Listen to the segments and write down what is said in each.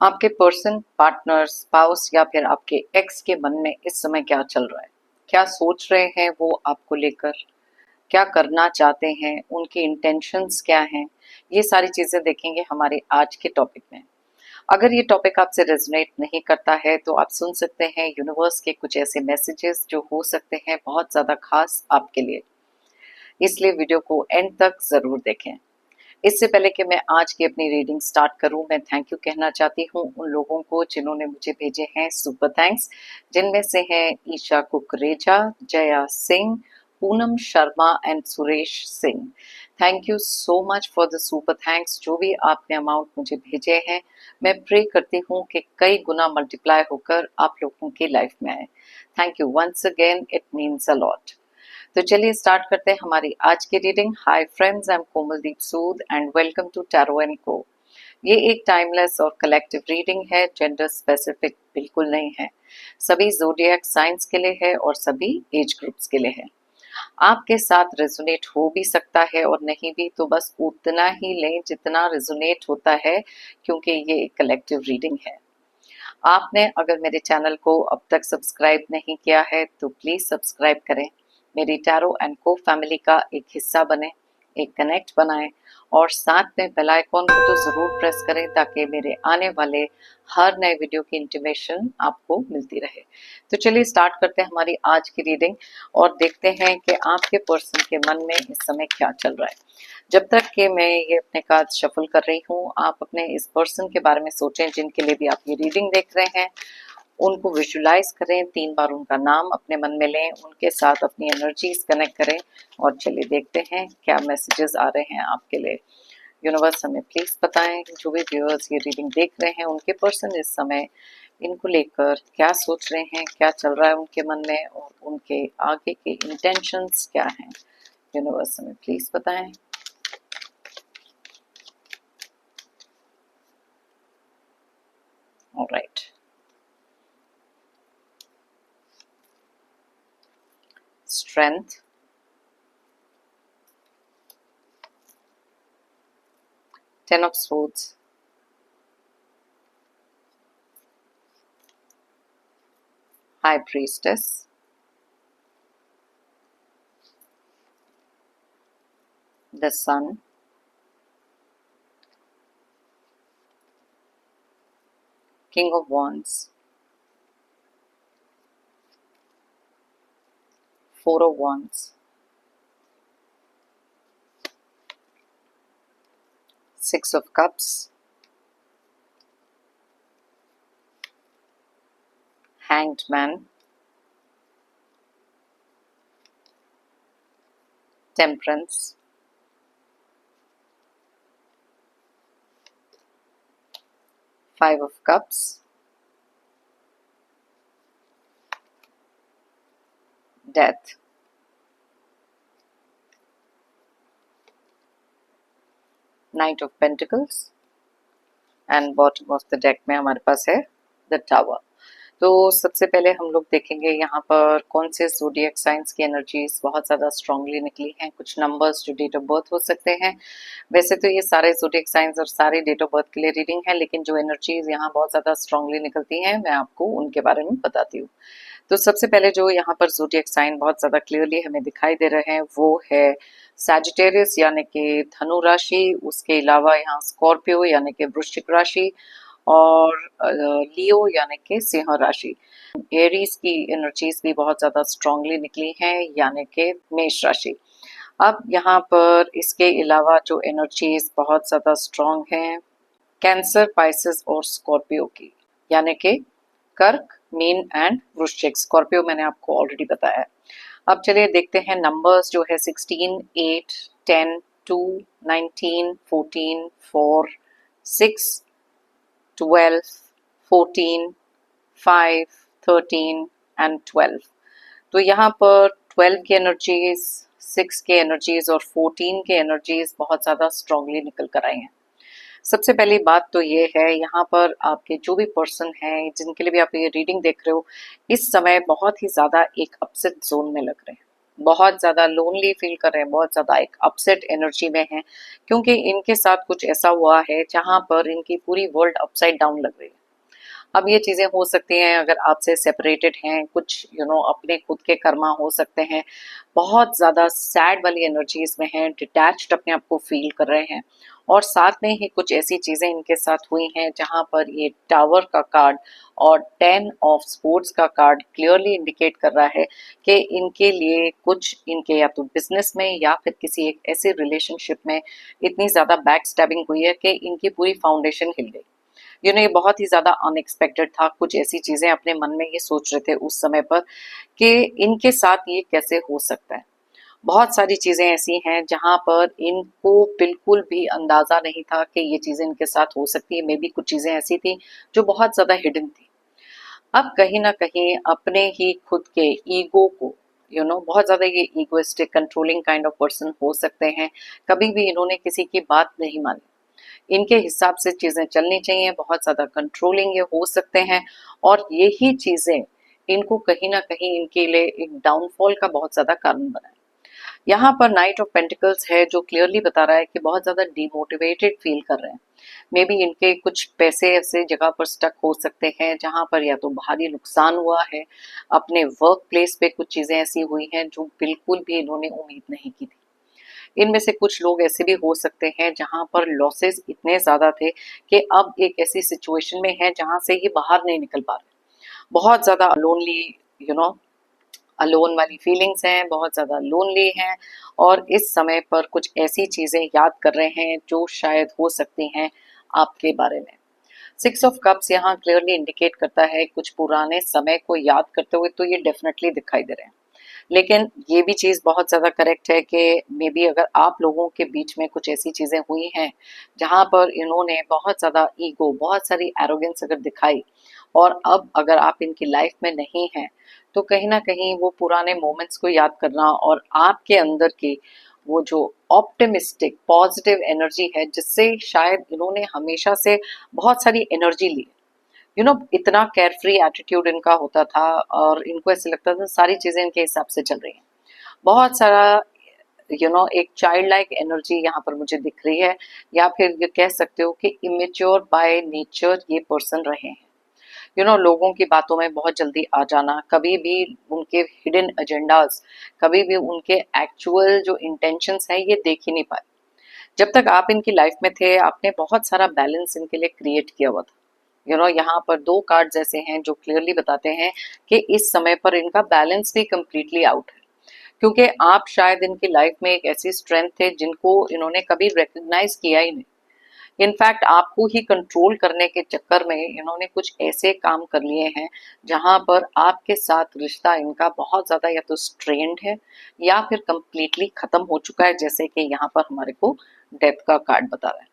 आपके person, partner, spouse या फिर आपके एक्स के मन में इस समय क्या चल रहा है, क्या सोच रहे हैं वो आपको लेकर, क्या करना चाहते हैं, उनके इंटेंशंस क्या हैं, ये सारी चीजें देखेंगे हमारे आज के टॉपिक में। अगर ये टॉपिक आपसे रेजोनेट नहीं करता है तो आप सुन सकते हैं यूनिवर्स के कुछ ऐसे मैसेजेस जो हो सकते हैं बहुत ज्यादा खास आपके लिए, इसलिए वीडियो को एंड तक जरूर देखें। इससे पहले कि मैं आज की अपनी रीडिंग स्टार्ट करूं, मैं थैंक यू कहना चाहती हूं उन लोगों को जिन्होंने मुझे भेजे हैं सुपर थैंक्स, जिनमें से हैं Isha Kukreja, Jaya Singh, Poonam Sharma and Suresh Singh. Thank you so much for the super thanks. जो भी आपने अमाउंट मुझे भेजे हैं, मैं प्रे करती हूँ कि कई गुना मल्टीप्लाई होकर आप लोगों की लाइफ में आए। Thank you once again, it means a lot. तो चलिए स्टार्ट करते हैं हमारी आज की reading. Hi friends, I am Komaldeep Sood and welcome to tarot and co. ये एक टाइमलेस और कलेक्टिव रीडिंग है, जेंडर स्पेसिफिक बिल्कुल नहीं है। सभी ज़ोडिएक साइंस के लिए है और सभी एज ग्रुप्स के लिए है। आपके साथ रेजोनेट हो भी सकता है और नहीं भी, तो बस उतना ही लें जितना रेजोनेट होता है, क्योंकि ये एक कलेक्टिव रीडिंग है। आपने अगर मेरे चैनल को अब तक सब्सक्राइब नहीं किया है तो प्लीज सब्सक्राइब करें, मेरी टैरो एंड को फैमिली का एक हिस्सा बने, एक कनेक्ट बनाएं और साथ में बेल आइकॉन को तो जरूर प्रेस करें ताकि मेरे आने वाले हर नए वीडियो की इंटीमेशन आपको मिलती रहे। तो चलिए स्टार्ट करते हैं हमारी आज की रीडिंग और देखते हैं कि आपके पर्सन के मन में इस समय क्या चल रहा है। जब तक कि मैं ये अपने कार्ड शफल कर रही हूँ, आप अपने इस पर्सन के बारे में सोचें जिनके लिए भी आप ये रीडिंग देख रहे हैं। उनको विजुलाइज करें, 3 बार उनका नाम अपने मन में लें, उनके साथ अपनी एनर्जीज कनेक्ट करें और चलिए देखते हैं क्या मैसेजेस आ रहे हैं आपके लिए। यूनिवर्स हमें प्लीज बताएं, जो भी व्यूअर्स ये रीडिंग देख रहे हैं उनके पर्सन इस समय इनको लेकर क्या सोच रहे हैं, क्या चल रहा है उनके मन में और उनके आगे के इंटेंशंस क्या हैं। यूनिवर्स हमें प्लीज बताएं। All right. Strength, 10 of Swords, High Priestess, the Sun, King of Wands, 4 of Wands, 6 of Cups, Hanged Man, Temperance, Five of Cups, Death, Knight of Pentacles and bottom of the deck में हमारे पास है the tower. तो सबसे पहले हम लोग देखेंगे यहाँ पर कौन से ज़ोडिएक साइंस की एनर्जीज बहुत ज़्यादा स्ट्रांगली निकली हैं, कुछ नंबर्स जो डेट ऑफ बर्थ हो सकते हैं। वैसे तो ये सारे ज़ोडिएक साइंस और सारे डेट ऑफ बर्थ के लिए रीडिंग है, लेकिन जो एनर्जीज यहाँ बहुत ज़्यादा स्ट्रांगली निकलती हैं मैं आपको उनके बारे में बताती हूँ। तो सबसे पहले जो यहाँ पर ज़ोडिएक साइन बहुत ज़्यादा क्लियरली हमें दिखाई दे रहे हैं वो है सैजिटेरियस यानी कि धनु राशि, उसके अलावा यहाँ स्कॉर्पियो यानी कि वृश्चिक राशि और लियो यानी कि सिंह राशि। एरीज की एनर्जीज भी बहुत ज्यादा स्ट्रांगली निकली हैं यानी कि मेष राशि। अब यहाँ पर इसके अलावा जो एनर्जीज बहुत ज्यादा स्ट्रांग हैं कैंसर, पाइसेस और स्कॉर्पियो की, यानी कि कर्क, मीन एंड वृश्चिक। स्कॉर्पियो मैंने आपको ऑलरेडी बताया। अब चलिए देखते हैं नंबर्स जो है 16, 8, 10, 2, 19, 14, 4, 6, 12, 14, 5, 13 एंड 12। तो यहाँ पर 12 की एनर्जीज, 6 के एनर्जीज और 14 के एनर्जीज बहुत ज़्यादा स्ट्रांगली निकल कर आई हैं। सबसे पहली बात तो ये है, यहाँ पर आपके जो भी पर्सन हैं जिनके लिए भी आप ये रीडिंग देख रहे हो, इस समय बहुत ही ज़्यादा एक अपसेट जोन में लग रहे हैं, बहुत ज़्यादा लोनली फील कर रहे हैं, बहुत ज़्यादा एक अपसेट एनर्जी में हैं, क्योंकि इनके साथ कुछ ऐसा हुआ है जहाँ पर इनकी पूरी वर्ल्ड अपसाइड डाउन लग रही है। अब ये चीजें हो सकती हैं अगर आपसे सेपरेटेड हैं, कुछ अपने खुद के कर्मा हो सकते हैं, बहुत ज्यादा सैड वाली एनर्जी इसमें है, डिटैच्ड अपने आप को फील कर रहे हैं। और साथ में ही कुछ ऐसी चीजें इनके साथ हुई हैं जहां पर ये टावर का कार्ड और 10 ऑफ स्पोर्ट्स का कार्ड क्लियरली इंडिकेट कर रहा है कि इनके लिए कुछ इनके या तो बिजनेस में या फिर किसी एक ऐसे रिलेशनशिप में इतनी ज्यादा बैक स्टैबिंग हुई है कि इनकी पूरी फाउंडेशन हिल गई। ये बहुत ही ज्यादा अनएक्सपेक्टेड था। कुछ ऐसी चीजें अपने मन में ये सोच रहे थे उस समय पर कि इनके साथ ये कैसे हो सकता है। बहुत सारी चीजें ऐसी हैं जहां पर इनको बिल्कुल भी अंदाजा नहीं था कि ये चीजें इनके साथ हो सकती है। मे बी कुछ चीजें ऐसी थी जो बहुत ज्यादा हिडन थी। अब कहीं ना कहीं अपने ही खुद के ईगो को बहुत ज्यादा ये egoistic controlling kind of person हो सकते हैं। कभी भी इन्होंने किसी की बात नहीं मानी, इनके हिसाब से चीजें चलनी चाहिए, बहुत ज्यादा कंट्रोलिंग ये हो सकते हैं। और यही चीजें इनको कहीं ना कहीं इनके लिए एक डाउनफॉल का बहुत ज्यादा कारण बना है। यहाँ पर नाइट ऑफ पेंटिकल्स है जो क्लियरली बता रहा है कि बहुत ज्यादा डिमोटिवेटेड फील कर रहे हैं। मे बी इनके कुछ पैसे ऐसे जगह पर स्टक हो सकते हैं जहां पर या तो भारी नुकसान हुआ है, अपने वर्क प्लेस पे कुछ चीजें ऐसी हुई हैं जो बिल्कुल भी इन्होंने उम्मीद नहीं की थी। इनमें से कुछ लोग ऐसे भी हो सकते हैं जहां पर लॉसेस इतने ज्यादा थे कि अब एक ऐसी सिचुएशन में है जहां से ये बाहर नहीं निकल पा रहे। बहुत ज्यादा लोनली, यू नो अलोन वाली फीलिंग्स हैं, बहुत ज्यादा लोनली हैं। और इस समय पर कुछ ऐसी चीजें याद कर रहे हैं जो शायद हो सकती हैं आपके बारे में। 6 ऑफ कप्स यहाँ क्लियरली इंडिकेट करता है कुछ पुराने समय को याद करते हुए, तो ये डेफिनेटली दिखाई दे रहे हैं। लेकिन ये भी चीज बहुत ज्यादा करेक्ट है कि मे बी अगर आप लोगों के बीच में कुछ ऐसी चीजें हुई हैं जहां पर इन्होंने बहुत ज्यादा ईगो, बहुत सारी एरोगेंस अगर दिखाई, और अब अगर आप इनकी लाइफ में नहीं हैं, तो कहीं ना कहीं वो पुराने मोमेंट्स को याद करना और आपके अंदर की वो जो ऑप्टिमिस्टिक पॉजिटिव एनर्जी है जिससे शायद इन्होंने हमेशा से बहुत सारी एनर्जी ली, इतना केयर फ्री एटीट्यूड इनका होता था और इनको ऐसे लगता था सारी चीजें इनके हिसाब से चल रही हैं। बहुत सारा एक चाइल्ड लाइक एनर्जी यहाँ पर मुझे दिख रही है, या फिर ये कह सकते हो कि इमेच्योर बाय नेचर ये पर्सन रहे हैं। लोगों की बातों में बहुत जल्दी आ जाना, कभी भी उनके हिडन एजेंडाज, कभी भी उनके एक्चुअल जो इंटेंशंस हैं ये देख ही नहीं पाए। जब तक आप इनकी लाइफ में थे आपने बहुत सारा बैलेंस इनके लिए क्रिएट किया हुआ था। यहाँ पर 2 कार्ड्स ऐसे हैं जो क्लियरली बताते हैं कि इस समय पर इनका बैलेंस भी कंप्लीटली आउट है, क्योंकि आप शायद इनकी लाइफ में एक ऐसी स्ट्रेंथ थे जिनको इन्होंने कभी रिकग्नाइज किया ही नहीं। इनफैक्ट आपको ही कंट्रोल करने के चक्कर में इन्होंने कुछ ऐसे काम कर लिए हैं जहां पर आपके साथ रिश्ता इनका बहुत ज्यादा या तो स्ट्रेंड है या फिर कंप्लीटली खत्म हो चुका है, जैसे कि यहाँ पर हमारे को डेथ का कार्ड बता रहा है।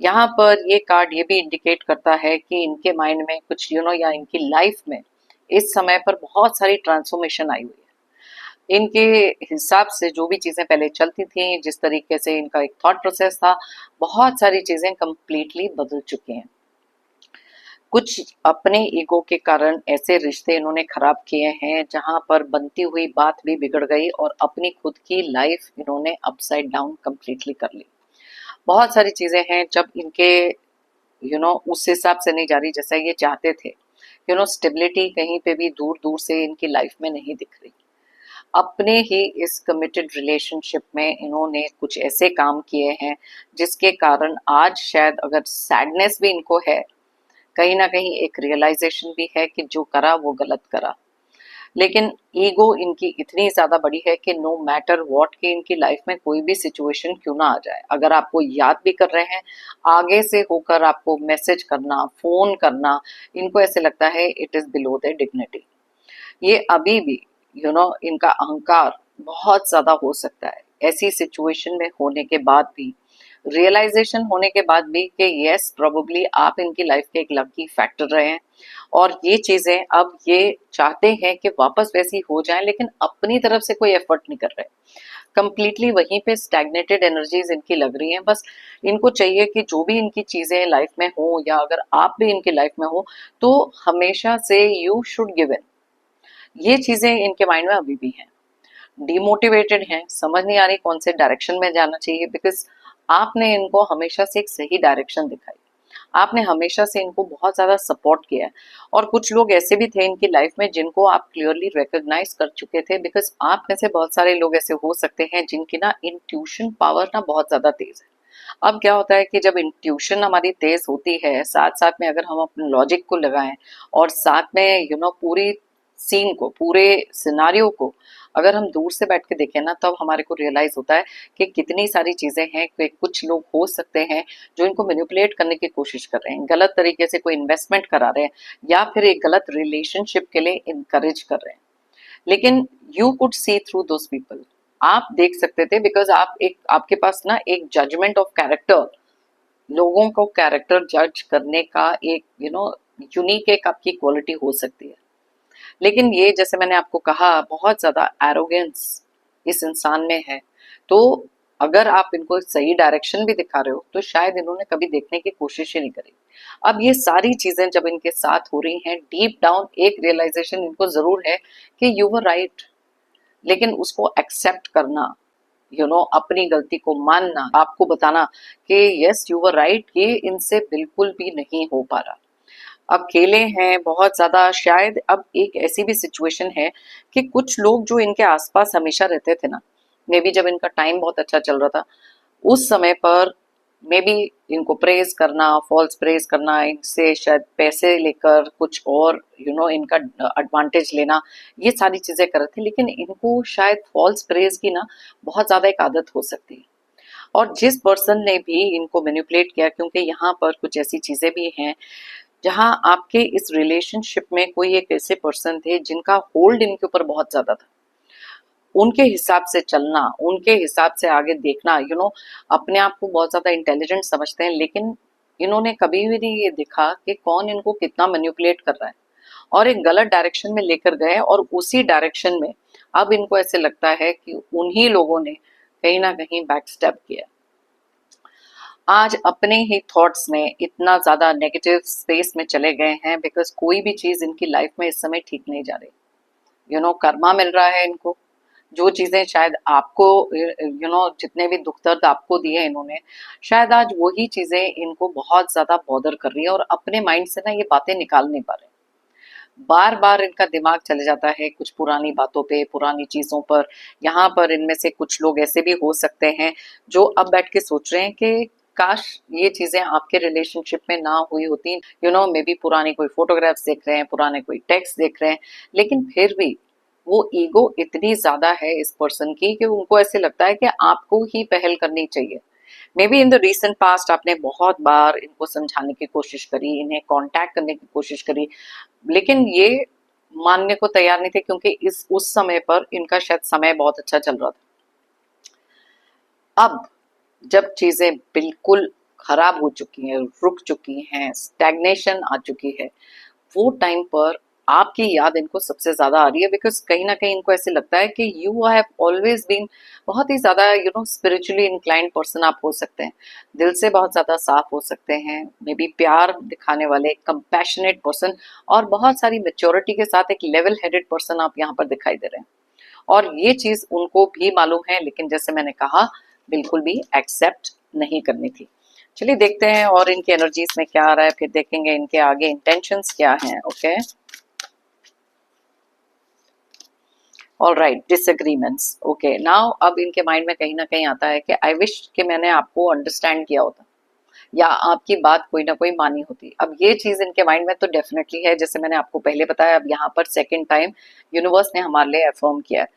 यहाँ पर ये कार्ड ये भी इंडिकेट करता है कि इनके माइंड में कुछ या इनकी लाइफ में इस समय पर बहुत सारी ट्रांसफॉर्मेशन आई हुई है। इनके हिसाब से जो भी चीजें पहले चलती थी, जिस तरीके से इनका एक थॉट प्रोसेस था, बहुत सारी चीजें कंप्लीटली बदल चुकी हैं। कुछ अपने ईगो के कारण ऐसे रिश्ते इन्होंने खराब किए हैं जहां पर बनती हुई बात भी बिगड़ गई और अपनी खुद की लाइफ इन्होंने अपसाइड डाउन कंप्लीटली कर ली। बहुत सारी चीजें हैं जब इनके उस हिसाब से नहीं जा रही जैसा ये चाहते थे। स्टेबिलिटी कहीं पे भी दूर दूर से इनकी लाइफ में नहीं दिख रही। अपने ही इस कमिटेड रिलेशनशिप में इन्होंने कुछ ऐसे काम किए हैं जिसके कारण आज शायद अगर सैडनेस भी इनको है, कहीं ना कहीं एक रियलाइजेशन भी है कि जो करा वो गलत करा। लेकिन ईगो इनकी इतनी ज्यादा बड़ी है कि नो मैटर व्हाट कि इनकी लाइफ में कोई भी सिचुएशन क्यों ना आ जाए, अगर आपको याद भी कर रहे हैं, आगे से होकर आपको मैसेज करना, फोन करना, इनको ऐसे लगता है it is below the dignity. ये अभी भी इनका अहंकार बहुत ज्यादा हो सकता है ऐसी सिचुएशन में होने के बाद भी, रियलाइजेशन होने के बाद भी कि यस प्रोबेबली आप इनकी लाइफ के एक लकी फैक्टर रहे हैं। और ये चीजें अब ये चाहते हैं कि वापस वैसी हो जाए, लेकिन अपनी तरफ से कोई एफर्ट नहीं कर रहे। कंप्लीटली वहीं पे स्टैग्नेटेड एनर्जीज इनकी लग रही हैं। बस इनको चाहिए कि जो भी इनकी चीजें लाइफ में हो या अगर आप भी इनकी लाइफ में हो तो हमेशा से यू शुड गिव इन। ये चीजें इनके माइंड में अभी भी हैं। डिमोटिवेटेड हैं, समझ नहीं आ रही कौन से डायरेक्शन में जाना चाहिए, बिकॉज आपने इनको हमेशा से एक सही डायरेक्शन दिखाई। आपने हमेशा से इनको बहुत ज्यादा सपोर्ट किया है। और कुछ लोग ऐसे भी थे इनकी लाइफ में जिनको आप क्लियरली रिकॉग्नाइज कर चुके थे, बिकॉज आप में से बहुत सारे लोग ऐसे हो सकते हैं जिनकी ना इंट्यूशन पावर ना बहुत ज्यादा तेज है। अब क्या होता है कि जब इंट्यूशन हमारी तेज होती है, साथ साथ में अगर हम अपने लॉजिक को लगाएं और साथ में पूरी सीन को, पूरे सिनारियो को अगर हम दूर से बैठ के देखें ना, तब हमारे को रियलाइज होता है कि कितनी सारी चीजें हैं कि कुछ लोग हो सकते हैं जो इनको मैनिपुलेट करने की कोशिश कर रहे हैं, गलत तरीके से कोई इन्वेस्टमेंट करा रहे हैं या फिर एक गलत रिलेशनशिप के लिए इनकरेज कर रहे हैं। लेकिन you could see through those people, आप देख सकते थे, बिकॉज आप एक, आपके पास ना एक जजमेंट ऑफ कैरेक्टर, लोगों को कैरेक्टर जज करने का एक यूनिक एक आपकी क्वालिटी हो सकती है। लेकिन ये जैसे मैंने आपको कहा, बहुत ज्यादा एरोगेंस इस इंसान में है। तो अगर आप इनको सही डायरेक्शन भी दिखा रहे हो तो शायद इन्होंने कभी देखने की कोशिश ही नहीं करी। अब ये सारी चीजें जब इनके साथ हो रही हैं, डीप डाउन एक रियलाइजेशन इनको जरूर है कि यू वर राइट, लेकिन उसको एक्सेप्ट करना, अपनी गलती को मानना, आपको बताना कि यस यू वर राइट, ये इनसे बिल्कुल भी नहीं हो पा रहा। अकेले हैं बहुत ज्यादा शायद। अब एक ऐसी भी सिचुएशन है कि कुछ लोग जो इनके आसपास हमेशा रहते थे ना, मे बी जब इनका टाइम बहुत अच्छा चल रहा था उस समय पर, मे बी इनको प्रेज करना, फॉल्स प्रेज करना, इनसे शायद पैसे लेकर कुछ और इनका एडवांटेज लेना, ये सारी चीजें कर रहे थे। लेकिन इनको शायद फॉल्स प्रेज की ना बहुत ज्यादा एक आदत हो सकती है। और जिस पर्सन ने भी इनको मैनिपुलेट किया, क्योंकि यहाँ पर कुछ ऐसी चीजें भी हैं जहां आपके इस रिलेशनशिप में कोई एक ऐसे पर्सन थे जिनका होल्ड इनके ऊपर बहुत ज्यादा था, उनके हिसाब से चलना, उनके हिसाब से आगे देखना, अपने आप को बहुत ज्यादा इंटेलिजेंट समझते हैं, लेकिन इन्होंने कभी भी नहीं ये देखा कि कौन इनको कितना मैनिपुलेट कर रहा है, और एक गलत डायरेक्शन में लेकर गए। और उसी डायरेक्शन में अब इनको ऐसे लगता है कि उन्हीं लोगों ने कहीं ना कहीं बैक स्टेप किया। आज अपने ही थॉट्स में इतना ज्यादा नेगेटिव स्पेस में चले गए हैं, बिकॉज कोई भी चीज इनकी लाइफ में इस समय ठीक नहीं जा रही। कर्मा मिल रहा है इनको, जो चीजें शायद आपको जितने भी दुख दर्द आपको दिए इन्होंने, शायद आज वही चीजें इनको बहुत ज्यादा बॉदर कर रही है, और अपने माइंड से ना ये बातें निकाल नहीं पा रहे। बार बार इनका दिमाग चले जाता है कुछ पुरानी बातों पे, पुरानी चीजों पर। यहाँ पर इनमें से कुछ लोग ऐसे भी हो सकते हैं जो अब बैठ के सोच रहे हैं कि काश ये चीजें आपके रिलेशनशिप में ना हुई होती। मे बी पुरानी कोई फोटोग्राफ्स देख रहे हैं, पुराने कोई टेक्स्ट देख रहे हैं, लेकिन फिर भी वो ईगो इतनी ज्यादा है इस पर्सन की कि उनको ऐसे लगता है कि आपको ही पहल करनी चाहिए। May be in the recent past आपने बहुत बार इनको समझाने की कोशिश करी, इन्हें कांटेक्ट करने की कोशिश करी, लेकिन ये मानने को तैयार नहीं थे, क्योंकि इस उस समय पर इनका शायद समय बहुत अच्छा चल रहा था। अब जब चीजें बिल्कुल खराब हो चुकी हैं, रुक चुकी हैं, स्टैग्नेशन आ चुकी है, वो टाइम पर आपकी याद इनको सबसे ज्यादा आ रही है, बिकॉज कहीं ना कहीं इनको ऐसे लगता है कि यू हैव ऑलवेज बीन बहुत ही ज्यादा स्पिरिचुअली इंक्लाइंड पर्सन आप हो सकते हैं, दिल से बहुत ज्यादा साफ हो सकते हैं, मे बी प्यार दिखाने वाले कंपैशनेट पर्सन, और बहुत सारी मेच्योरिटी के साथ एक लेवल हेडेड पर्सन आप यहाँ पर दिखाई दे रहे हैं। और ये चीज उनको भी मालूम है, लेकिन जैसे मैंने कहा बिल्कुल भी एक्सेप्ट नहीं करनी थी। चलिए देखते हैं और इनकी एनर्जीज में क्या आ रहा है, फिर देखेंगे इनके आगे इंटेंशंस क्या हैं। Okay, all right, disagreements. Okay, now अब इनके माइंड में कहीं ना कहीं आता है कि आई विश कि मैंने आपको अंडरस्टैंड किया होता, या आपकी बात कोई ना कोई मानी होती। अब ये चीज इनके माइंड में तो डेफिनेटली है, जैसे मैंने आपको पहले बताया। अब यहाँ पर सेकंड टाइम यूनिवर्स ने हमारे लिए अफर्म किया है,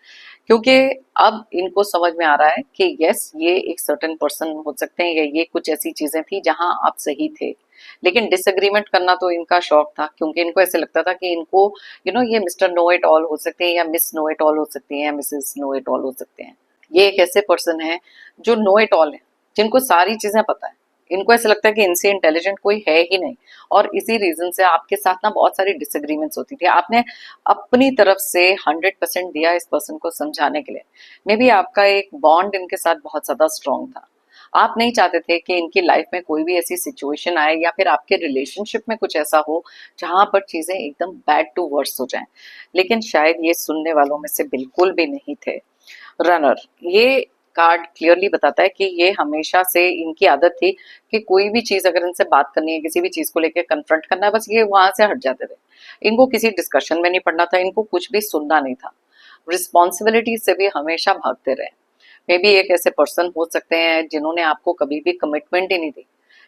क्योंकि अब इनको समझ में आ रहा है कि यस ये एक सर्टेन पर्सन हो सकते हैं, या ये कुछ ऐसी चीजें थी जहां आप सही थे। लेकिन डिसएग्रीमेंट करना तो इनका शौक था, क्योंकि इनको ऐसे लगता था कि इनको ये मिस्टर नो इट ऑल हो सकते हैं, या मिस नो इट ऑल हो सकती हैं, या मिसेस नो इट ऑल हो सकते हैं। ये एक ऐसे पर्सन है जो नो इट ऑल है, जिनको सारी चीजें पता है। इनको ऐसा लगता है कि इनसे इंटेलिजेंट कोई है ही नहीं, और इसी रीजन से आपके साथ ना बहुत सारी डिसएग्रीमेंट्स होती थी। आपने अपनी तरफ से 100% दिया इस पर्सन को समझाने के लिए। मे बी आपका एक बॉन्ड इनके साथ बहुत ज्यादा स्ट्रांग था। आप नहीं चाहते थे कि इनकी लाइफ में कोई भी ऐसी सिचुएशन आए, या फिर आपके रिलेशनशिप में कुछ ऐसा हो जहां पर चीजें एकदम बैड टू वर्स हो जाएं। लेकिन शायद ये सुनने वालों में से बिल्कुल भी नहीं थे। रनर, ये कार्ड क्लियरली बताता है कि ये हमेशा से इनकी आदत थी कि कोई भी चीज अगर इनसे बात करनी है, किसी भी चीज को लेकर कन्फ्रंट करना है, बस ये वहां से हट जाते थे। इनको किसी डिस्कशन में नहीं पड़ना था, इनको कुछ भी सुनना नहीं था, रिस्पॉन्सिबिलिटी से भी हमेशा भागते रहे। मे बी एक ऐसे पर्सन हो सकते हैं जिन्होंने आपको कभी भी कमिटमेंट ही नहीं दी,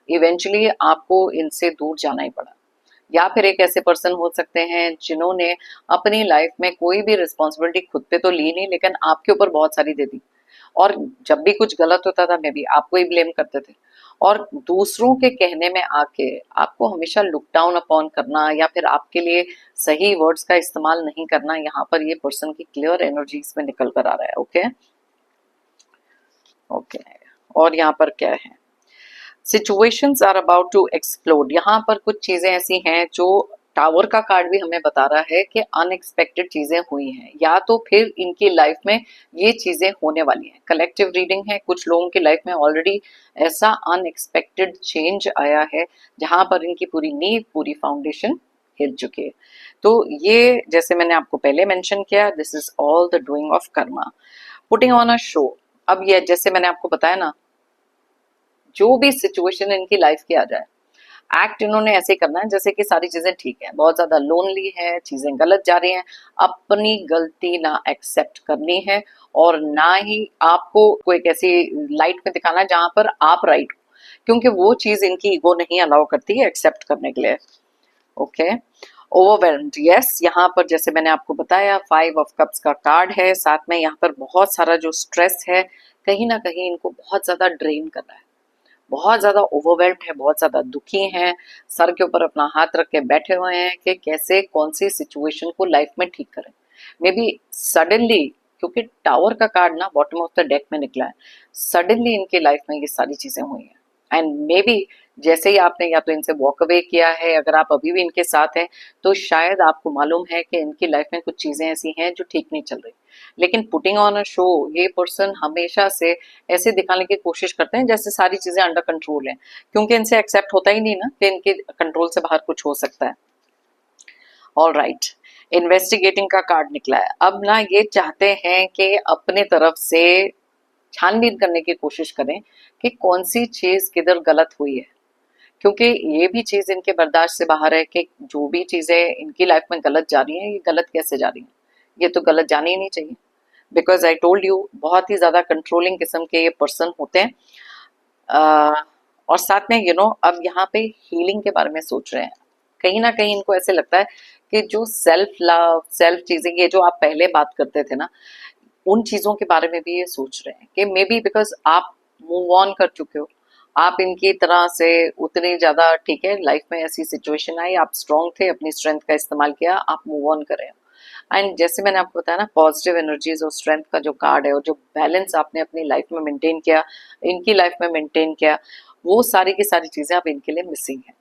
इवेंचुअली आपको इनसे दूर जाना ही पड़ा। या फिर एक ऐसे पर्सन हो सकते हैं जिन्होंने अपनी लाइफ में कोई भी रिस्पॉन्सिबिलिटी खुद पे तो ली नहीं, लेकिन आपके ऊपर बहुत सारी दे दी, और जब भी कुछ गलत होता था मे बी आपको ही ब्लेम करते थे, और दूसरों के कहने में आके आपको हमेशा लुक डाउन अपॉन करना या फिर आपके लिए सही वर्ड्स का इस्तेमाल नहीं करना, यहाँ पर ये पर्सन की क्लियर एनर्जीज में निकल कर आ रहा है। ओके ओके, और यहाँ पर क्या है, situations are about to explode. यहाँ पर कुछ चीजें ऐसी हैं जो टावर का कार्ड भी हमें बता रहा है कि अनएक्सपेक्टेड चीजें हुई हैं, या तो फिर इनकी लाइफ में ये चीजें होने वाली हैं। कलेक्टिव रीडिंग है, कुछ लोगों की लाइफ में ऑलरेडी ऐसा अनएक्सपेक्टेड चेंज आया है जहां पर इनकी पूरी नींव, पूरी फाउंडेशन हिल चुकी है। तो ये जैसे मैंने आपको पहले मेंशन किया, this is all the doing of Karma, putting on a show. अब ये जैसे मैंने आपको बताया ना, जो भी सिचुएशन इनकी लाइफ की आ जाए, एक्ट इन्होंने ऐसे करना है जैसे कि सारी चीजें ठीक है, बहुत ज्यादा लोनली है, चीजें गलत जा रही हैं, अपनी गलती ना एक्सेप्ट करनी है, और ना ही आपको कोई एक ऐसी लाइट में दिखाना है जहां पर आप राइट हो, क्योंकि वो चीज इनकी ईगो नहीं अलाउ करती है एक्सेप्ट करने के लिए। ओके, ओवरवेल्म्ड, यस, यहाँ पर जैसे मैंने आपको बताया 5 ऑफ कप्स का कार्ड है, साथ में यहाँ पर बहुत सारा जो स्ट्रेस है कहीं ना कहीं इनको बहुत ज्यादा ड्रेन कर रहा है, बहुत ज्यादा ओवरवेल्म्ड है, बहुत ज्यादा दुखी हैं, सर के ऊपर अपना हाथ रख के बैठे हुए हैं कि कैसे कौन सी सिचुएशन को लाइफ में ठीक करें। मे बी सडनली, क्योंकि टावर का कार्ड ना बॉटम ऑफ द डेक में निकला है, सडनली इनके लाइफ में ये सारी चीजें हुई हैं, एंड मे बी जैसे ही आपने या तो इनसे वॉक अवे किया है, अगर आप अभी भी इनके साथ हैं तो शायद आपको मालूम है कि इनकी लाइफ में कुछ चीजें ऐसी हैं जो ठीक नहीं चल रही, लेकिन पुटिंग ऑन अ शो, ये पर्सन हमेशा से ऐसे दिखाने की कोशिश करते हैं जैसे सारी चीजें अंडर कंट्रोल हैं, क्योंकि इनसे एक्सेप्ट होता ही नहीं ना कि इनके कंट्रोल से बाहर कुछ हो सकता है। ऑल राइट, इन्वेस्टिगेटिंग का कार्ड निकला है। अब ना ये चाहते हैं कि अपने तरफ से छानबीन करने की कोशिश करें कि कौन सी चीज किधर गलत हुई है, क्योंकि ये भी चीज इनके बर्दाश्त से बाहर है कि जो भी चीजें इनकी लाइफ में गलत जा रही हैं, ये गलत कैसे जा रही हैं, ये तो गलत जानी ही नहीं चाहिए। बिकॉज आई टोल्ड यू, बहुत ही ज्यादा कंट्रोलिंग किस्म के ये पर्सन होते हैं। और साथ में अब यहाँ पे हीलिंग के बारे में सोच रहे हैं, कहीं ना कहीं इनको ऐसे लगता है कि जो सेल्फ लव, सेल्फ चीजें, ये जो आप पहले बात करते थे ना, उन चीजों के बारे में भी ये सोच रहे हैं कि मे बी बिकॉज आप मूव ऑन कर चुके हो, आप इनकी तरह से उतनी ज्यादा, ठीक है, लाइफ में ऐसी सिचुएशन आई, आप स्ट्रांग थे, अपनी स्ट्रेंथ का इस्तेमाल किया, आप मूव ऑन करें। एंड जैसे मैंने आपको बताया ना, पॉजिटिव एनर्जीज और स्ट्रेंथ का जो कार्ड है, और जो बैलेंस आपने अपनी लाइफ में मेंटेन किया, इनकी लाइफ में मेंटेन किया, वो सारी की सारी चीजें अब इनके लिए मिसिंग है।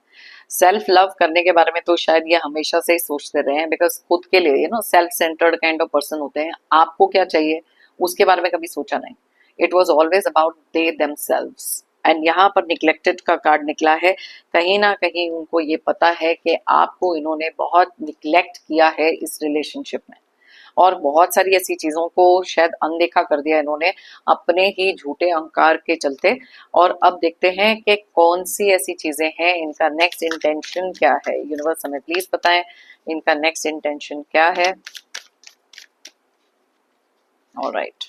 सेल्फ लव करने के बारे में तो शायद ये हमेशा से ही सोचते रहे हैं, बिकॉज खुद के लिए self centred kind of person होते हैं, आपको क्या चाहिए उसके बारे में कभी सोचा नहीं, it was always about they themselves. And यहाँ पर निग्लेक्टेड का कार्ड निकला है, कहीं ना कहीं उनको ये पता है कि आपको इन्होंने बहुत निग्लेक्ट किया है इस रिलेशनशिप में, और बहुत सारी ऐसी चीजों को शायद अनदेखा कर दिया इन्होंने अपने ही झूठे अहंकार के चलते। और अब देखते हैं कि कौन सी ऐसी चीजें हैं, इनका नेक्स्ट इंटेंशन क्या है, यूनिवर्स हमें प्लीज बताएं इनका नेक्स्ट इंटेंशन क्या है। ऑलराइट,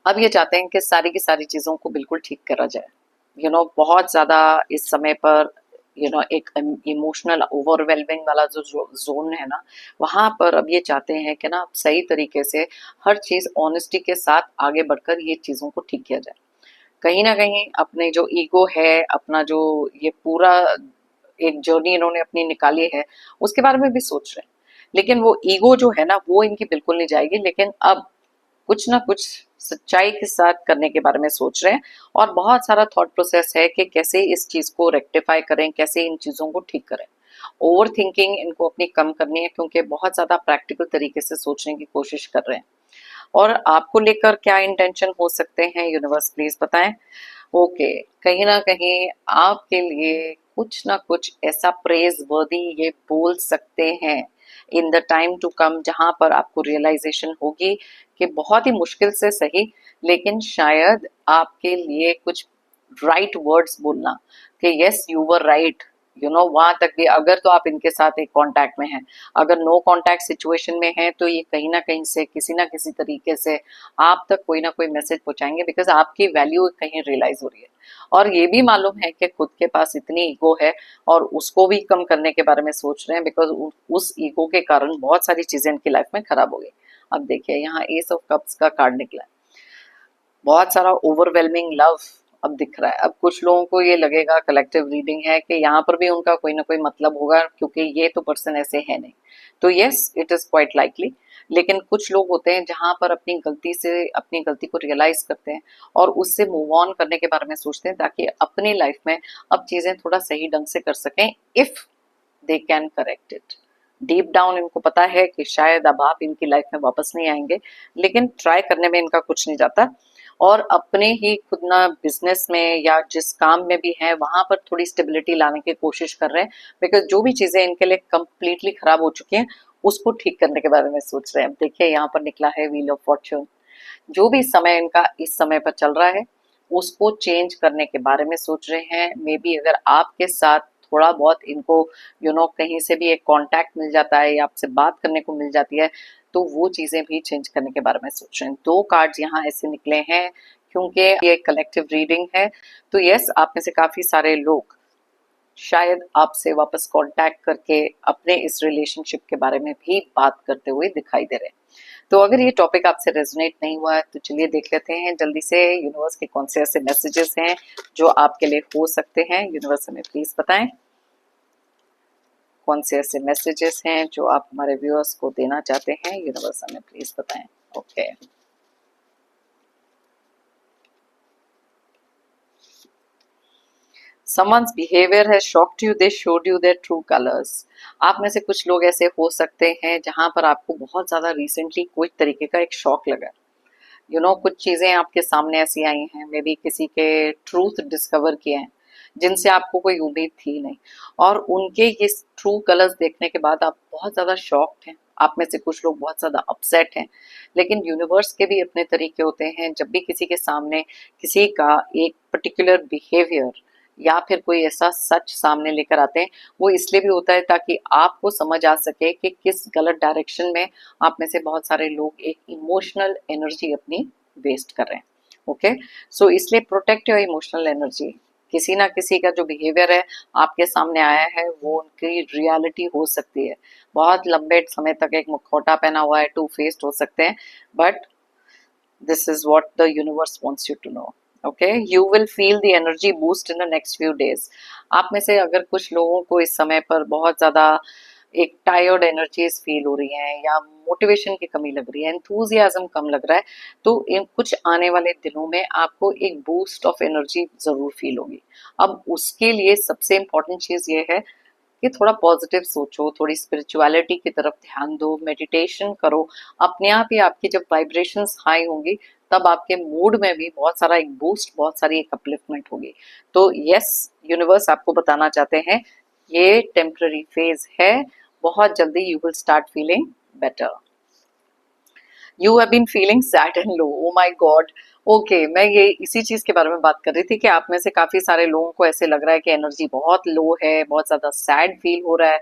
अब ये चाहते हैं कि सारी की सारी चीजों को बिल्कुल ठीक करा जाए। बहुत ज्यादा इस समय पर एक इमोशनल ओवरवेलमिंग वाला जो जोन है ना, वहां पर अब ये चाहते हैं कि ना सही तरीके से हर चीज ऑनेस्टी के साथ आगे बढ़कर ये चीजों को ठीक किया जाए। कहीं ना कहीं अपने जो ईगो है, अपना जो ये पूरा एक जर्नी इन्होंने अपनी निकाली है, उसके बारे में भी सोच रहे हैं, लेकिन वो ईगो जो है ना, वो इनकी बिल्कुल नहीं जाएगी, लेकिन अब कुछ ना कुछ सच्चाई के साथ करने के बारे में सोच रहे हैं, और बहुत सारा थॉट प्रोसेस है कि कैसे इस चीज को रेक्टिफाई करें, कैसे इन चीजों को ठीक करें। ओवर थिंकिंग इनको अपनी कम करनी है, क्योंकि बहुत ज्यादा प्रैक्टिकल तरीके से सोचने की कोशिश कर रहे हैं। और आपको लेकर क्या इंटेंशन हो सकते हैं, यूनिवर्स प्लीज बताएं। ओके, कहीं ना कहीं आपके लिए कुछ ना कुछ ऐसा प्रेज वर्दी ये बोल सकते हैं in the time to come, जहां पर आपको रियलाइजेशन होगी कि बहुत ही मुश्किल से सही, लेकिन शायद आपके लिए कुछ राइट वर्ड्स बोलना कि yes you were right, you know, वहां तक भी अगर तो आप इनके साथ एक कांटेक्ट में हैं। अगर नो कांटेक्ट सिचुएशन में है तो ये कहीं ना कहीं से किसी ना किसी तरीके से आप तक कोई ना कोई मैसेज पहुंचाएंगे, बिकॉज आपकी वैल्यू कहीं रियलाइज हो रही है। और ये भी मालूम है कि खुद के पास इतनी ईगो है और उसको भी कम करने के बारे में सोच रहे हैं, बिकॉज उस ईगो के कारण बहुत सारी चीजें इनकी लाइफ में खराब हो गई। अब देखिए यहाँ एस ऑफ कप्स का कार्ड निकला है, बहुत सारा ओवरवेलमिंग लव अब दिख रहा है। अब कुछ लोगों को ये लगेगा, कलेक्टिव रीडिंग है, कि यहाँ पर भी उनका कोई ना कोई मतलब होगा, क्योंकि ये तो पर्सन ऐसे है नहीं। तो yes it is quite likely. लेकिन कुछ लोग होते हैं जहां पर अपनी गलती से अपनी गलती को रियलाइज करते हैं और उससे मूव ऑन करने के बारे में सोचते हैं, ताकि अपनी लाइफ में अब चीजें थोड़ा सही ढंग से कर सकें, if they can correct it. Deep down इनको पता है कि शायद अब आप इनकी लाइफ में वापस नहीं आएंगे, लेकिन ट्राई करने में इनका कुछ नहीं जाता। और अपने ही खुद ना बिजनेस में या जिस काम में भी है वहां पर थोड़ी स्टेबिलिटी लाने की कोशिश कर रहे हैं, बिकॉज जो भी चीजें इनके लिए कंप्लीटली खराब हो चुकी हैं उसको ठीक करने के बारे में सोच रहे हैं। देखिए यहाँ पर निकला है व्हील ऑफ फॉर्च्यून। जो भी समय इनका इस समय पर चल रहा है उसको चेंज करने के बारे में सोच रहे हैं। मे बी अगर आपके साथ थोड़ा बहुत इनको कहीं से भी एक कांटेक्ट मिल जाता है या आपसे बात करने को मिल जाती है तो वो चीजें भी चेंज करने के बारे में सोच रहे हैं। दो कार्ड्स यहाँ ऐसे निकले हैं क्योंकि ये कलेक्टिव रीडिंग है। तो यस, आप में से काफी सारे लोग शायद आपसे वापस कांटेक्ट करके अपने इस रिलेशनशिप के बारे में भी बात करते हुए दिखाई दे रहे हैं। तो अगर ये टॉपिक आपसे रेजोनेट नहीं हुआ है तो चलिए देख लेते हैं जल्दी से यूनिवर्स के कौन से ऐसे मैसेजेस हैं जो आपके लिए हो सकते हैं। यूनिवर्स हमें प्लीज बताएं कौन से ऐसे मैसेजेस हैं जो आप हमारे व्यूअर्स को देना चाहते हैं। यूनिवर्स हमें प्लीज बताएं। Okay, someone's behavior has shocked you, they showed you their true colors। आप में से कुछ लोग ऐसे हो सकते हैं जहां पर आपको बहुत ज्यादा रिसेंटली कोई तरीके का एक शॉक लगा। कुछ चीजें आपके सामने ऐसी आई हैं, मे बी किसी के ट्रूथ डिस्कवर किए हैं जिनसे आपको कोई उम्मीद थी नहीं, और उनके ये ट्रू कलर्स देखने के बाद आप बहुत ज्यादा शॉक्ड हैं। आप में से कुछ लोग बहुत ज्यादा अपसेट हैं, लेकिन यूनिवर्स के भी अपने तरीके होते हैं। जब भी किसी के सामने किसी का एक पर्टिकुलर बिहेवियर या फिर कोई ऐसा सच सामने लेकर आते हैं, वो इसलिए भी होता है ताकि आपको समझ आ सके कि किस गलत डायरेक्शन में आप में से बहुत सारे लोग एक इमोशनल एनर्जी अपनी वेस्ट कर रहे हैं। ओके, सो इसलिए प्रोटेक्ट योर इमोशनल एनर्जी। किसी ना किसी का जो बिहेवियर है आपके सामने आया है वो उनकी रियलिटी हो सकती है। बहुत लंबे समय तक एक मुखौटा पहना हुआ है, टू फेस्ड हो सकते हैं, but this is what the universe wants you to know। okay, you will feel the energy boost in the next few days। आप में से अगर कुछ लोगों को इस समय पर बहुत ज्यादा एक टायर्ड एनर्जीज फील हो रही हैं या मोटिवेशन की कमी लग रही है, एंथुजियाज्म कम लग रहा है, तो इन कुछ आने वाले दिनों में आपको एक बूस्ट ऑफ एनर्जी जरूर फील होगी। अब उसके लिए सबसे इम्पोर्टेंट चीज ये है कि थोड़ा पॉजिटिव सोचो, थोड़ी स्पिरिचुअलिटी की तरफ ध्यान दो, मेडिटेशन करो। अपने आप ही आपकी जब वाइब्रेशंस हाई होंगी तब आपके मूड में भी बहुत सारा एक बूस्ट, बहुत सारी एक अपलिफ्टमेंट होगी। तो यस, यूनिवर्स आपको बताना चाहते हैं ये टेम्पररी फेज है, बहुत जल्दी you will start feeling better. You have been feeling sad and low, oh my God. Okay, मैं ये इसी चीज के बारे में बात कर रही थी कि आप में से काफी सारे लोगों को ऐसे लग रहा है कि एनर्जी बहुत लो है, बहुत ज्यादा सैड फील हो रहा है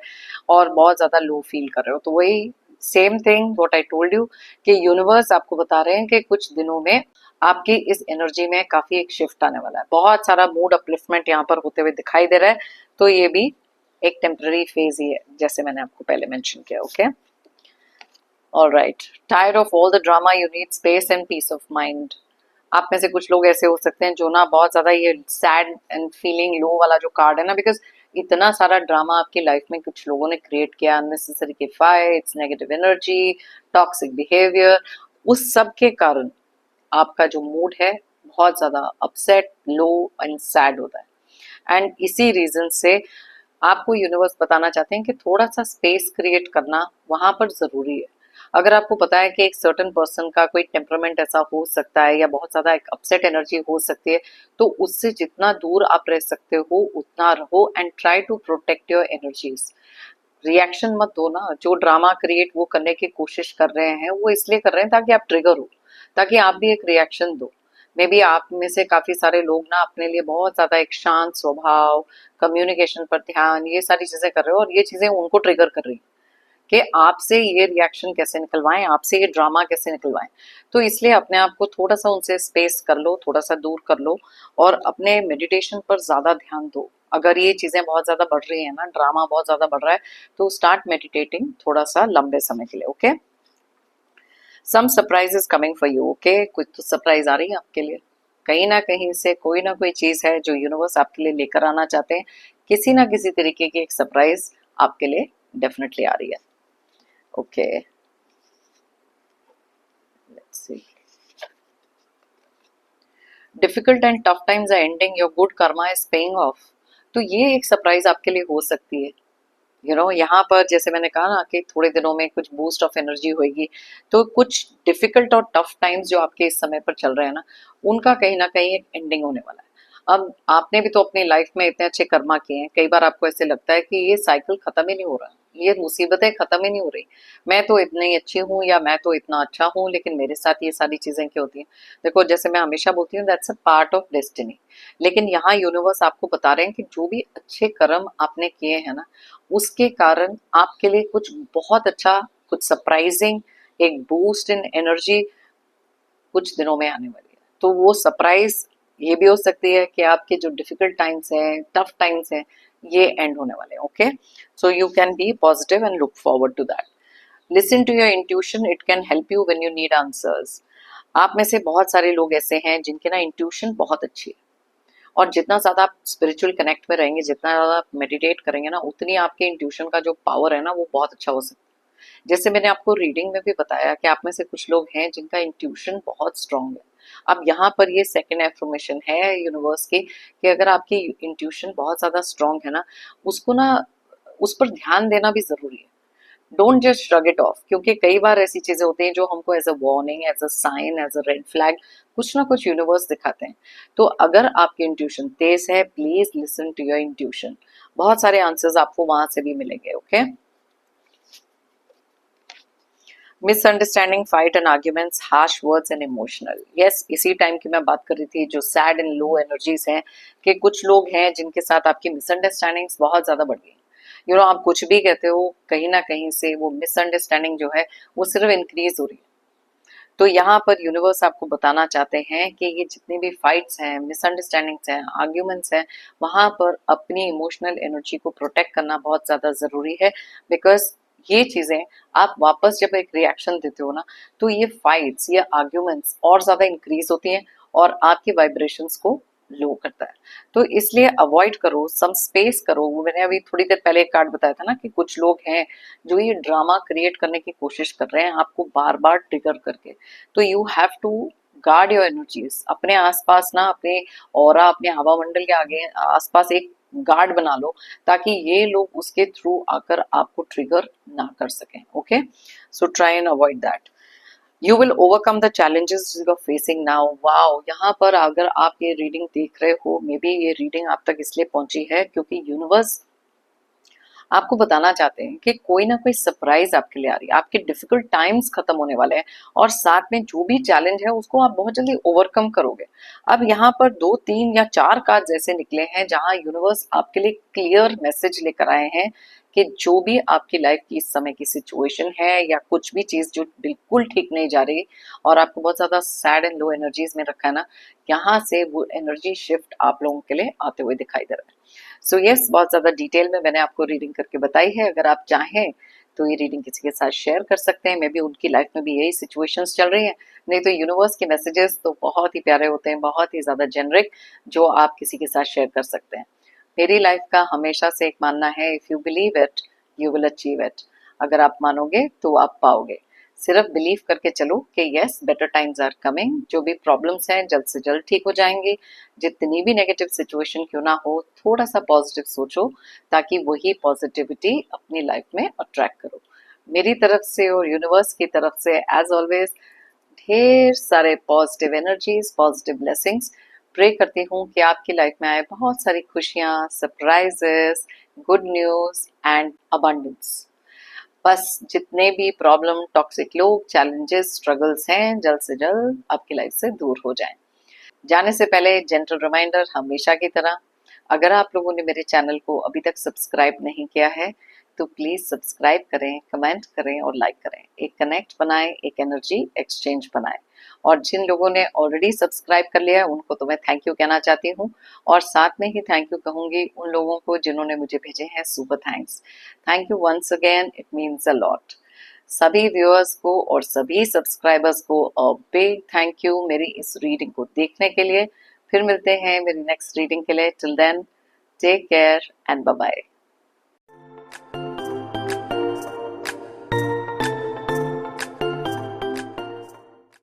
और बहुत ज्यादा लो फील कर रहे हो। तो वही same thing what I told you कि यूनिवर्स आपको बता रहे हैं कि कुछ दिनों में आपकी इस एनर्जी में काफी एक शिफ्ट आने वाला है। बहुत सारा मूड अपलिफ्टमेंट यहाँ पर होते हुए दिखाई दे रहा है। तो ये भी एक टेम्पररी फेज ही है, जैसे मैंने आपको पहले मेंशन किया। Okay, alright, tired of all the drama, you need space and peace of mind. आप में से कुछ लोग ऐसे हो सकते हैं जो ना बहुत ज्यादा ये सैड एंड फीलिंग लो वाला जो कार्ड है ना, बिकॉज इतना सारा ड्रामा आपकी लाइफ में कुछ लोगों ने क्रिएट किया, अननेसेसरी के fights, negative energy, toxic behaviour, उस सब के कारण आपका जो मूड है बहुत ज्यादा अपसेट, लो एंड सैड होता है। एंड इसी रीजन से आपको यूनिवर्स बताना चाहते हैं कि थोड़ा सा स्पेस क्रिएट करना वहां पर जरूरी है। अगर आपको पता है कि एक सर्टन पर्सन का कोई टेम्परामेंट ऐसा हो सकता है या बहुत ज्यादा एक अपसेट एनर्जी हो सकती है, तो उससे जितना दूर आप रह सकते हो उतना रहो and try to protect your energies. Reaction मत दो ना। जो ड्रामा क्रिएट वो करने की कोशिश कर रहे हैं वो इसलिए कर रहे हैं ताकि आप ट्रिगर हो, ताकि आप भी एक रिएक्शन दो। मे बी आप में से काफी सारे लोग ना अपने लिए बहुत ज्यादा एक शांत स्वभाव, कम्युनिकेशन पर ध्यान, ये सारी चीजें कर रहे हो और ये चीजें उनको ट्रिगर कर रही हैं कि आपसे ये रिएक्शन कैसे निकलवाएं, आपसे ये ड्रामा कैसे निकलवाएं। तो इसलिए अपने आप को थोड़ा सा उनसे स्पेस कर लो, थोड़ा सा दूर कर लो और अपने मेडिटेशन पर ज्यादा ध्यान दो। अगर ये चीजें बहुत ज्यादा बढ़ रही है ना, ड्रामा बहुत ज्यादा बढ़ रहा है, तो स्टार्ट मेडिटेटिंग थोड़ा सा लंबे समय के लिए। Okay, some surprise is coming for you. Okay, कुछ तो सरप्राइज आ रही है आपके लिए, कहीं से कोई ना कोई चीज है जो यूनिवर्स आपके लिए लेकर आना चाहते हैं। किसी ना किसी तरीके की एक सरप्राइज आपके लिए डेफिनेटली आ रही है। Okay, let's see. Difficult and tough times are ending, your good karma is paying off. तो ये एक सरप्राइज आपके लिए हो सकती है। यहाँ पर जैसे मैंने कहा ना कि थोड़े दिनों में कुछ बूस्ट ऑफ एनर्जी होगी, तो कुछ डिफिकल्ट और टफ टाइम्स जो आपके इस समय पर चल रहे हैं ना, उनका कहीं ना कहीं एक एंडिंग होने वाला है। अब आपने भी तो अपनी लाइफ में इतने अच्छे कर्मा किए हैं, कई बार आपको ऐसे लगता है कि ये साइकिल खत्म ही नहीं हो रहा, ये मुसीबतें खत्म ही नहीं हो रही, मैं तो इतनी अच्छी हूँ या मैं तो इतना अच्छा हूँ, लेकिन मेरे साथ ये सारी चीजें क्यों होती हैं। देखो, जैसे मैं हमेशा बोलती हूँ, that's a part of destiny. लेकिन यहाँ यूनिवर्स आपको बता रहे हैं कि जो भी अच्छे कर्म आपने किए हैं ना, उसके कारण आपके लिए कुछ बहुत अच्छा, कुछ सरप्राइजिंग, एक बूस्ट इन एनर्जी कुछ दिनों में आने वाली है। तो वो सरप्राइज ये भी हो सकती है कि आपके जो डिफिकल्ट टाइम्स हैं, टफ टाइम्स हैं, ये एंड होने वाले हैं। Okay, so you can be positive and look forward to that. Listen to your intuition, it can help you when you need answers. आप में से बहुत सारे लोग ऐसे हैं जिनके ना इंट्यूशन बहुत अच्छी है, और जितना ज्यादा आप स्पिरिचुअल कनेक्ट में रहेंगे, जितना ज्यादा आप मेडिटेट करेंगे ना, उतनी आपके इंट्यूशन का जो पावर है ना, वो बहुत अच्छा हो सकता है। जैसे मैंने आपको रीडिंग में भी बताया कि आप में से कुछ लोग हैं जिनका इंट्यूशन बहुत स्ट्रांग है। अब यहाँ पर ये सेकेंड एफर्मेशन है यूनिवर्स की कि अगर आपकी इंट्यूशन बहुत ज्यादा स्ट्रांग है ना, उसको ना, उस पर ध्यान देना भी जरूरी है। Don't just shrug it off, क्योंकि कई बार ऐसी चीजें होती हैं जो हमको as a warning, as a sign, as a red flag, कुछ ना कुछ यूनिवर्स दिखाते हैं। तो अगर आपकी इंट्यूशन तेज है, please listen to your intuition, बहुत सारे आंसर्स आपको वहां से भी मिलेंगे। Okay, misunderstanding, fight and arguments, harsh words and emotional. Yes, इसी टाइम की मैं बात कर रही थी, जो सैड एंड लो एनर्जीज हैं, कि कुछ लोग हैं जिनके साथ आपकी मिसअंडरस्टैंडिंग्स बहुत ज्यादा बढ़ गई। आप कुछ भी कहते हो, कहीं ना कहीं से वो मिसअंडरस्टैंडिंग जो है वो सिर्फ इंक्रीज हो रही है। तो यहाँ पर यूनिवर्स आपको बताना चाहते हैं कि ये जितनी भी फाइट्स हैं, मिसअंडरस्टैंडिंग्स हैं, आर्ग्यूमेंट्स हैं, वहां पर अपनी इमोशनल एनर्जी को प्रोटेक्ट करना बहुत ज्यादा जरूरी है। बिकॉज ये चीजें, आप वापस जब एक रिएक्शन देते हो ना, तो ये फाइट्स, ये आर्ग्यूमेंट्स और ज्यादा इंक्रीज होती हैं और आपकी वाइब्रेशंस को लो करता है। तो इसलिए अवॉइड करो, सम स्पेस करो। वो मैंने अभी थोड़ी देर पहले एक कार्ड बताया था ना कि कुछ लोग हैं जो ये ड्रामा क्रिएट करने की कोशिश कर रहे हैं आपको बार बार ट्रिगर करके। तो you have to guard your energies. अपने आसपास ना, अपने ऑरा, अपने हवा मंडल के आगे आसपास एक गार्ड बना लो, ताकि ये लोग उसके थ्रू आकर आपको ट्रिगर ना कर सकें। Okay, so try and avoid that. You will overcome the challenges you are facing now. Wow, यहाँ पर अगर आप ये रीडिंग देख रहे हो, मे बी ये रीडिंग आप तक इसलिए पहुंची है क्योंकि यूनिवर्स आपको बताना चाहते हैं कि कोई ना कोई सरप्राइज आपके लिए आ रही है। आपके डिफिकल्ट टाइम्स खत्म होने वाले हैं और साथ में जो भी चैलेंज है उसको आप बहुत जल्दी ओवरकम करोगे। अब यहाँ पर 2, 3 या 4 कार्ड ऐसे निकले हैं जहां यूनिवर्स आपके लिए क्लियर मैसेज लेकर आए हैं कि जो भी आपकी लाइफ की इस समय की सिचुएशन है या कुछ भी चीज जो बिल्कुल ठीक नहीं जा रही और आपको बहुत ज्यादा सैड एंड लो एनर्जीज में रखा है ना, यहाँ से वो एनर्जी शिफ्ट आप लोगों के लिए आते हुए दिखाई दे रहा है। सो यस, बहुत ज्यादा डिटेल में मैंने आपको रीडिंग करके बताई है। अगर आप चाहें तो ये रीडिंग किसी के साथ शेयर कर सकते हैं, मे बी उनकी लाइफ में भी यही सिचुएशंस चल रही हैं। नहीं तो यूनिवर्स के मैसेजेस तो बहुत ही प्यारे होते हैं, बहुत ही ज्यादा जेनरिक, जो आप किसी के साथ शेयर कर सकते हैं। मेरी लाइफ का हमेशा से एक मानना है, if you believe it you will achieve it. अगर आप मानोगे तो आप पाओगे। सिर्फ बिलीव करके चलो कि yes, better times are coming. जो भी प्रॉब्लम्स हैं जल्द से जल्द ठीक हो जाएंगे। जितनी भी नेगेटिव सिचुएशन क्यों ना हो, थोड़ा सा पॉजिटिव सोचो, ताकि वही पॉजिटिविटी अपनी लाइफ में अट्रैक्ट करो। मेरी तरफ से और यूनिवर्स की तरफ से एज ऑलवेज ढेर सारे positive energies, positive blessings. Pray करती हूँ कि आपकी लाइफ में आए बहुत सारी खुशियाँ, surprises, good news and abundance. बस जितने भी प्रॉब्लम, टॉक्सिक लोग, चैलेंजेस, स्ट्रगल्स हैं, जल्द से जल्द आपकी लाइफ से दूर हो जाएं। जाने से पहले जेंटल रिमाइंडर हमेशा की तरह, अगर आप लोगों ने मेरे चैनल को अभी तक सब्सक्राइब नहीं किया है तो प्लीज सब्सक्राइब करें, कमेंट करें और लाइक करें। एक कनेक्ट बनाएं, एक एनर्जी एक्सचेंज बनाएं। और जिन लोगों ने ऑलरेडी सब्सक्राइब कर लिया है उनको तो मैं थैंक यू कहना चाहती हूँ, और साथ में ही थैंक यू कहूंगी उन लोगों को जिन्होंने मुझे भेजे हैं super thanks. Thank you once again, it means a lot. सभी व्यूअर्स को और सभी सब्सक्राइबर्स को अ बिग थैंक यू मेरी इस रीडिंग को देखने के लिए। फिर मिलते हैं मेरी नेक्स्ट रीडिंग के लिए। Till then, take care and bye bye.